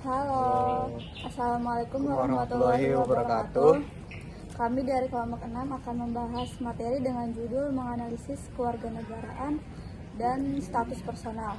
Halo, Assalamualaikum Warahmatullahi warahmatullahi wabarakatuh. wabarakatuh. Kami dari kelompok 6 akan membahas materi dengan judul menganalisis kewarganegaraan dan status personal.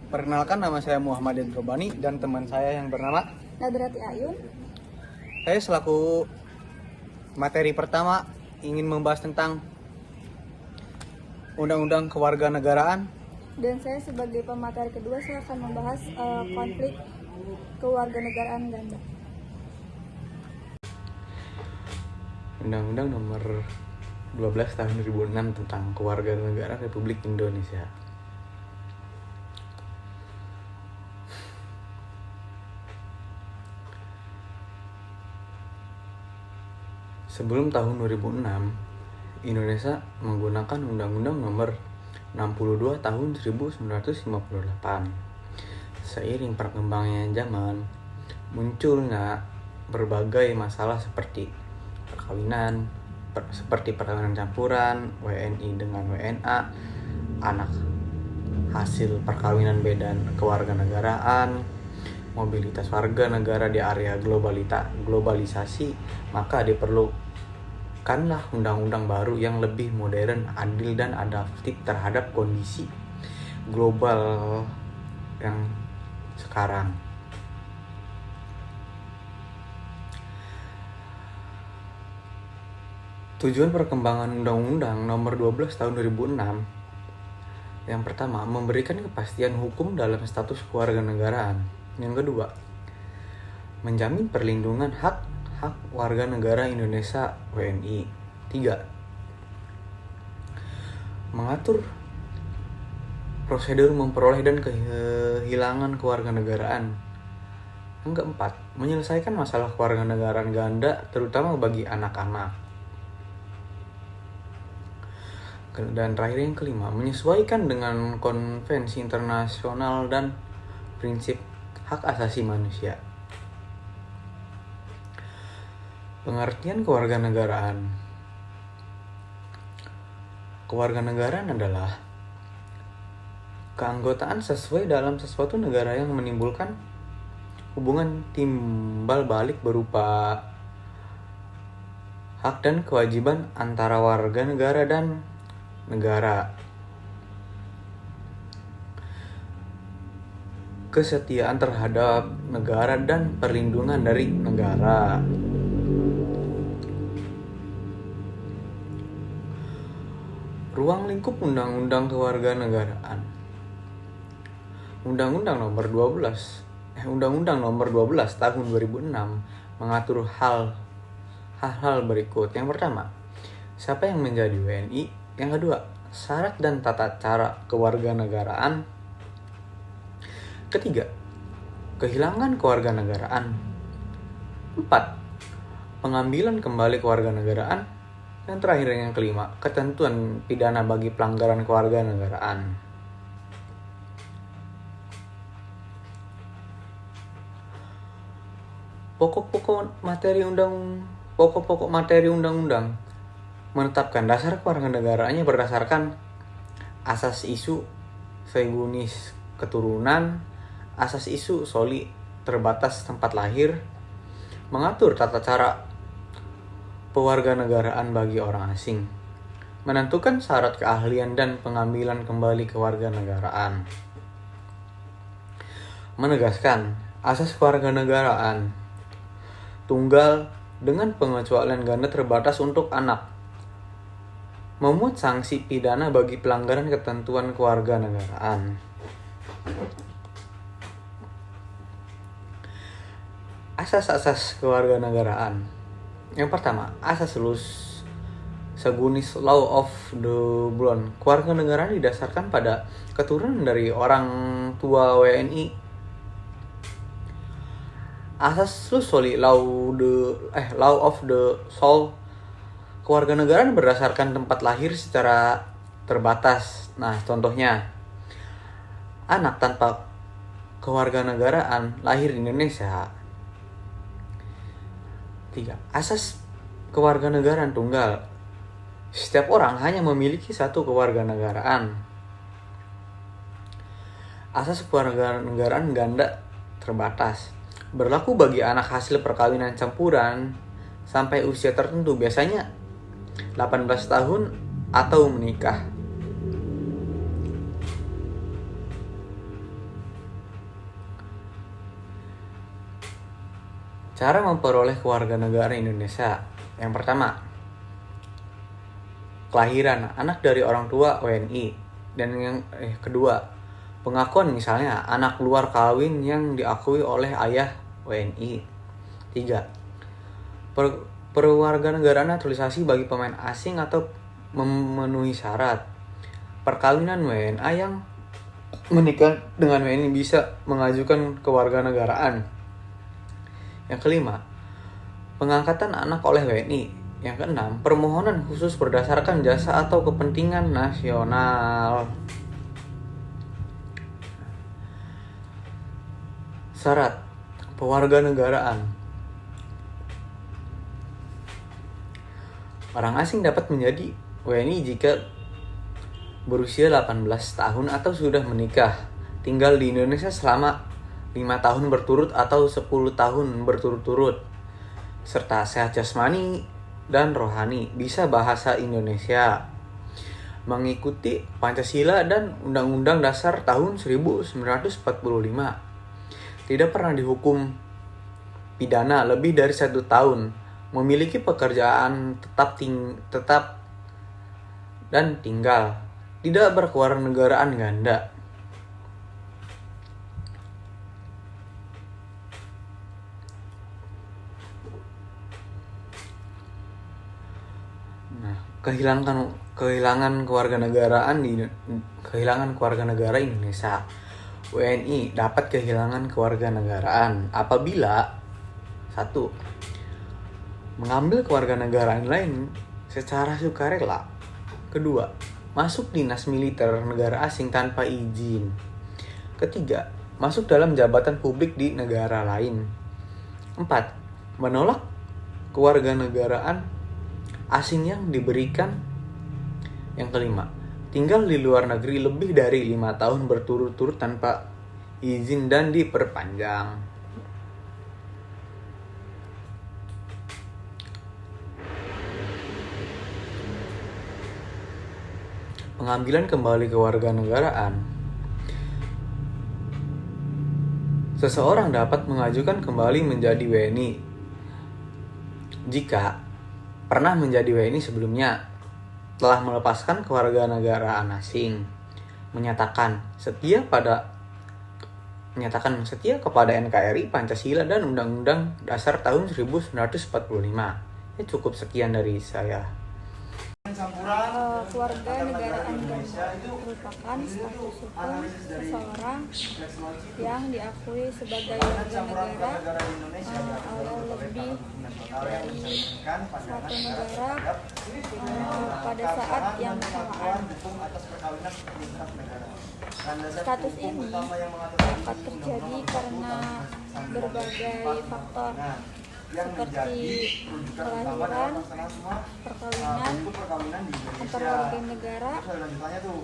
Perkenalkan, nama saya Muhammad Robani dan teman saya yang bernama. Nadrati Ayun. Saya selaku materi pertama ingin membahas tentang Undang-Undang Kewarganegaraan. Dan saya sebagai pemateri kedua, saya akan membahas konflik kewarganegaraan ganda. Undang-Undang Nomor 12 Tahun 2006 tentang Kewarganegaraan Republik Indonesia. Sebelum tahun 2006, Indonesia menggunakan Undang-Undang Nomor 62 Tahun 1958. Seiring perkembangannya zaman, munculnya berbagai masalah seperti perkawinan campuran, WNI dengan WNA, anak hasil perkawinan beda kewarganegaraan, mobilitas warga negara di area globalisasi, maka diperlukanlah undang-undang baru yang lebih modern, adil, dan adaptif terhadap kondisi global yang sekarang. Tujuan perkembangan Undang-Undang Nomor 12 Tahun 2006 yang pertama, memberikan kepastian hukum dalam status kewarganegaraan. Yang kedua, menjamin perlindungan hak warga negara Indonesia WNI. 3. Mengatur prosedur memperoleh dan kehilangan kewarganegaraan. Yang keempat, menyelesaikan masalah kewarganegaraan ganda terutama bagi anak-anak. Dan terakhir yang kelima, menyesuaikan dengan konvensi internasional dan prinsip hak asasi manusia. Pengertian kewarganegaraan. Kewarganegaraan adalah keanggotaan sesuai dalam sesuatu negara yang menimbulkan hubungan timbal balik berupa hak dan kewajiban antara warga negara dan negara. Kesetiaan terhadap negara dan perlindungan dari negara. Ruang lingkup Undang-Undang Kewarganegaraan. Undang-Undang Nomor 12 Tahun 2006 mengatur hal-hal berikut. Yang pertama, siapa yang menjadi WNI? Yang kedua, syarat dan tata cara kewarganegaraan. Ketiga, kehilangan kewarganegaraan. 4. Pengambilan kembali kewarganegaraan. Dan terakhir yang kelima, ketentuan pidana bagi pelanggaran kewarganegaraan. Pokok-pokok materi undang-undang menetapkan dasar kewarganegaraannya berdasarkan asas isu feudalisme keturunan, asas isu soli terbatas tempat lahir, mengatur tata cara pewarganegaraan bagi orang asing, menentukan syarat keahlian dan pengambilan kembali kewarganegaraan, menegaskan asas kewarganegaraan tunggal dengan pengecualian ganda terbatas untuk anak, memuat sanksi pidana bagi pelanggaran ketentuan kewarganegaraan. Asas-asas kewarganegaraan. Yang pertama, asas Sagunis Law of the Blonde. Kewarganegaraan didasarkan pada keturunan dari orang tua WNI. Asas Law of the Soul. Kewarganegaraan berdasarkan tempat lahir secara terbatas. Nah, contohnya, anak tanpa kewarganegaraan lahir di Indonesia. 3. Asas kewarganegaraan tunggal. Setiap orang hanya memiliki satu kewarganegaraan. Asas kewarganegaraan ganda terbatas. Berlaku bagi anak hasil perkawinan campuran sampai usia tertentu, biasanya 18 tahun atau menikah. Cara memperoleh kewarganegaraan Indonesia. Yang pertama, kelahiran anak dari orang tua WNI. Dan yang kedua, pengakuan misalnya anak luar kawin yang diakui oleh ayah WNI. 3. Perwarganegaraan naturalisasi bagi pemain asing atau memenuhi syarat. Perkawinan WNA yang menikah dengan WNI bisa mengajukan kewarganegaraan. Yang kelima, pengangkatan anak oleh WNI. Yang keenam, permohonan khusus berdasarkan jasa atau kepentingan nasional. Syarat pewarganegaraan. Orang asing dapat menjadi WNI jika berusia 18 tahun atau sudah menikah, tinggal di Indonesia selama 5 tahun berturut atau 10 tahun berturut-turut, serta sehat jasmani dan rohani, bisa bahasa Indonesia, mengikuti Pancasila dan Undang-Undang Dasar tahun 1945, tidak pernah dihukum pidana lebih dari 1 tahun, memiliki pekerjaan tetap dan tinggal, tidak berkewarganegaraan ganda. Kehilangan kewarganegaraan negara Indonesia. WNI dapat kehilangan kewarganegaraan apabila 1. Mengambil kewarganegaraan lain secara sukarela. 2. Masuk dinas militer negara asing tanpa izin. 3. Masuk dalam jabatan publik di negara lain. 4. Menolak kewarganegaraan asing yang diberikan. Yang kelima, tinggal di luar negeri lebih dari 5 tahun berturut-turut tanpa izin dan diperpanjang. Pengambilan kembali kewarganegaraan. Seseorang dapat mengajukan kembali menjadi WNI jika pernah menjadi WNI sebelumnya, telah melepaskan kewarganegaraan asing, menyatakan setia kepada NKRI, Pancasila, dan Undang-Undang Dasar tahun 1945. Cukup sekian dari saya. Kewarganegaraan ganda merupakan status hukum seseorang yang diakui sebagai warga negara oleh lebih dari satu negara pada saat yang bersamaan. Status ini dapat terjadi karena berbagai faktor seperti kelahiran, perkawinan antar warga negara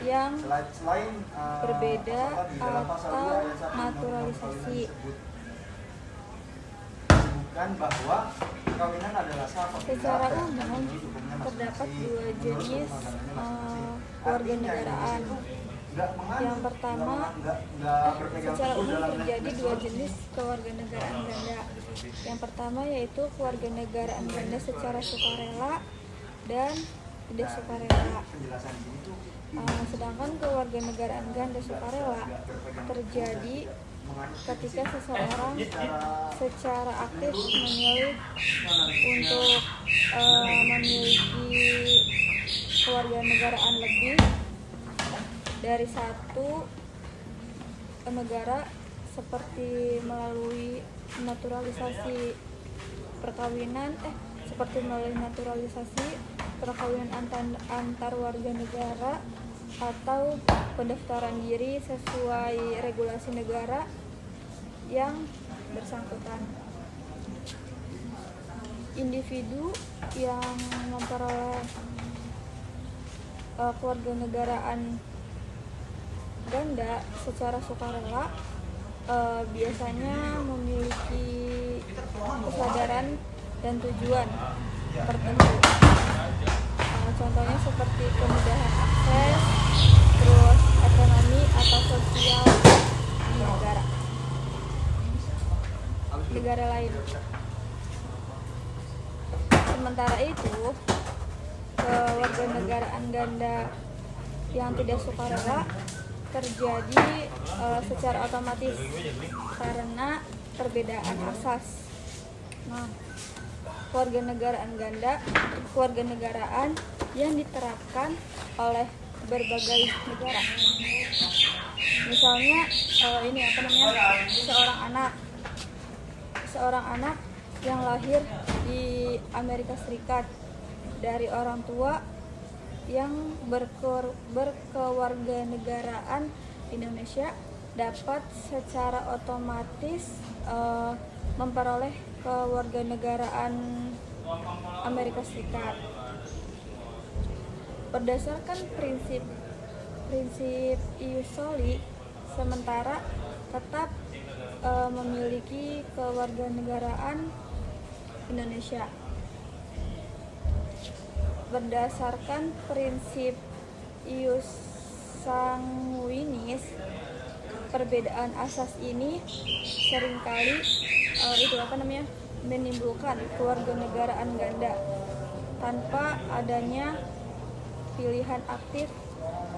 yang berbeda atau naturalisasi. Secara umum terdapat 2 jenis kewarganegaraan. Yang pertama, secara umum terjadi 2 jenis kewarganegaraan ganda. Yang pertama yaitu kewarganegaraan ganda secara sukarela dan tidak sukarela. Sedangkan kewarganegaraan ganda sukarela terjadi ketika seseorang secara aktif memilih untuk memiliki kewarganegaraan lebih dari satu negara, seperti melalui naturalisasi perkawinan antar warga negara atau pendaftaran diri sesuai regulasi negara yang bersangkutan. Individu yang memperoleh kewarganegaraan ganda secara sukarela biasanya memiliki kesadaran dan tujuan tertentu. Contohnya seperti kemudahan akses, terus ekonomi atau sosial di negara lain. Sementara itu, kewarganegaraan ganda yang tidak sukarela terjadi secara otomatis karena perbedaan asas. Nah, kewarganegaraan yang diterapkan oleh berbagai negara. Misalnya seorang anak yang lahir di Amerika Serikat dari orang tua yang berkewarganegaraan Indonesia dapat secara otomatis memperoleh kewarganegaraan Amerika Serikat berdasarkan prinsip ius soli, sementara tetap memiliki kewarganegaraan Indonesia. Berdasarkan prinsip ius sanguinis, perbedaan asas ini seringkali menimbulkan kewarganegaraan ganda tanpa adanya pilihan aktif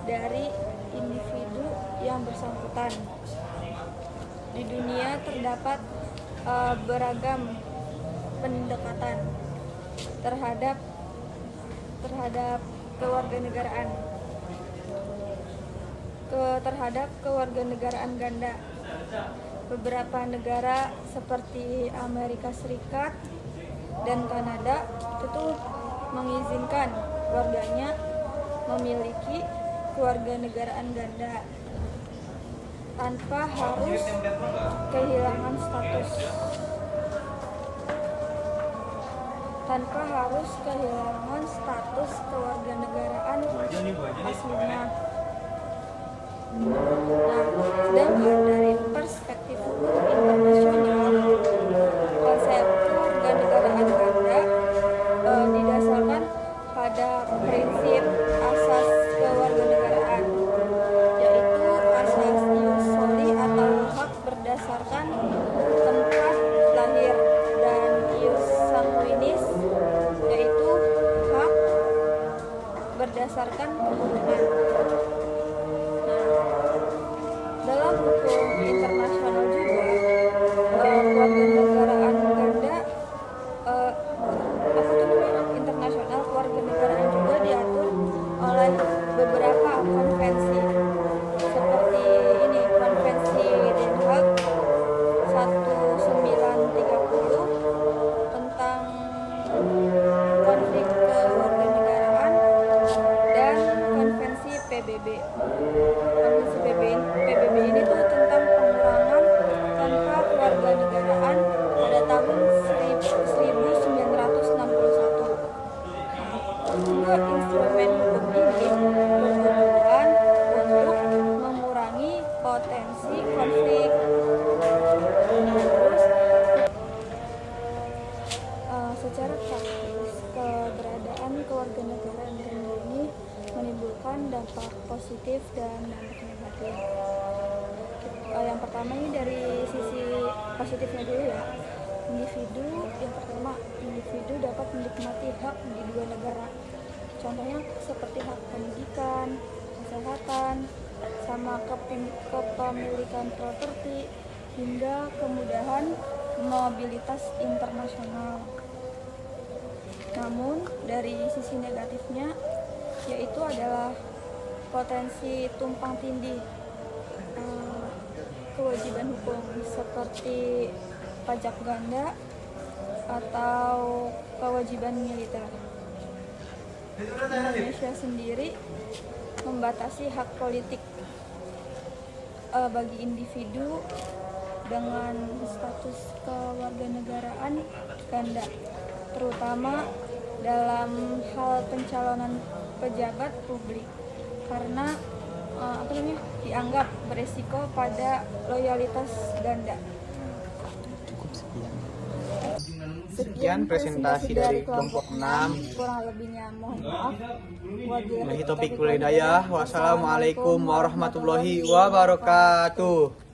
dari individu yang bersangkutan. Di dunia terdapat beragam pendekatan terhadap kewarganegaraan ganda. Beberapa negara seperti Amerika Serikat dan Kanada itu mengizinkan warganya memiliki kewarganegaraan ganda tanpa harus kehilangan status kewarganegaraan aslinya. Nah, sedangkan dari perspektif hukum internasional, konsep kewarganegaraan ganda didasarkan pada prinsip asas kewarganegaraan, yaitu asas ius soli atau hak berdasarkan tempat lahir, dan ius sanguinis yaitu hak berdasarkan keturunan. Dalam hukum internasional juga, kewarganegaraan ganda internasional kewarganegaraan juga diatur oleh beberapa konvensi seperti ini, Konvensi Den Haag 1930 tentang konflik kewarganegaraan dan Konvensi PBB. Konvensi PBB ini tuh tentang pengurangan tanpa kewarganegaraan pada tahun 1961. Kedua instrumen hukum ini bertujuan untuk mengurangi potensi konflik. Terus, secara praktis, keberadaan kewarganegaraan ganda ini menimbulkan dampak positif dan dampak negatif. Yang pertama ini dari sisi positifnya dulu ya. Individu dapat menikmati hak di dua negara. Contohnya seperti hak pendidikan, kesehatan, sama kepemilikan properti, hingga kemudahan mobilitas internasional. Namun dari sisi negatifnya yaitu adalah potensi tumpang tindih kewajiban hukum seperti pajak ganda atau kewajiban militer. Indonesia sendiri membatasi hak politik bagi individu dengan status kewarganegaraan ganda, terutama dalam hal pencalonan pejabat publik, karena di dianggap beresiko pada loyalitas ganda. Sekian presentasi dari kelompok 6. Kurang lebihnya mohon maaf. Wabillahi taufiq wal hidayah. Wassalamualaikum warahmatullahi wabarakatuh.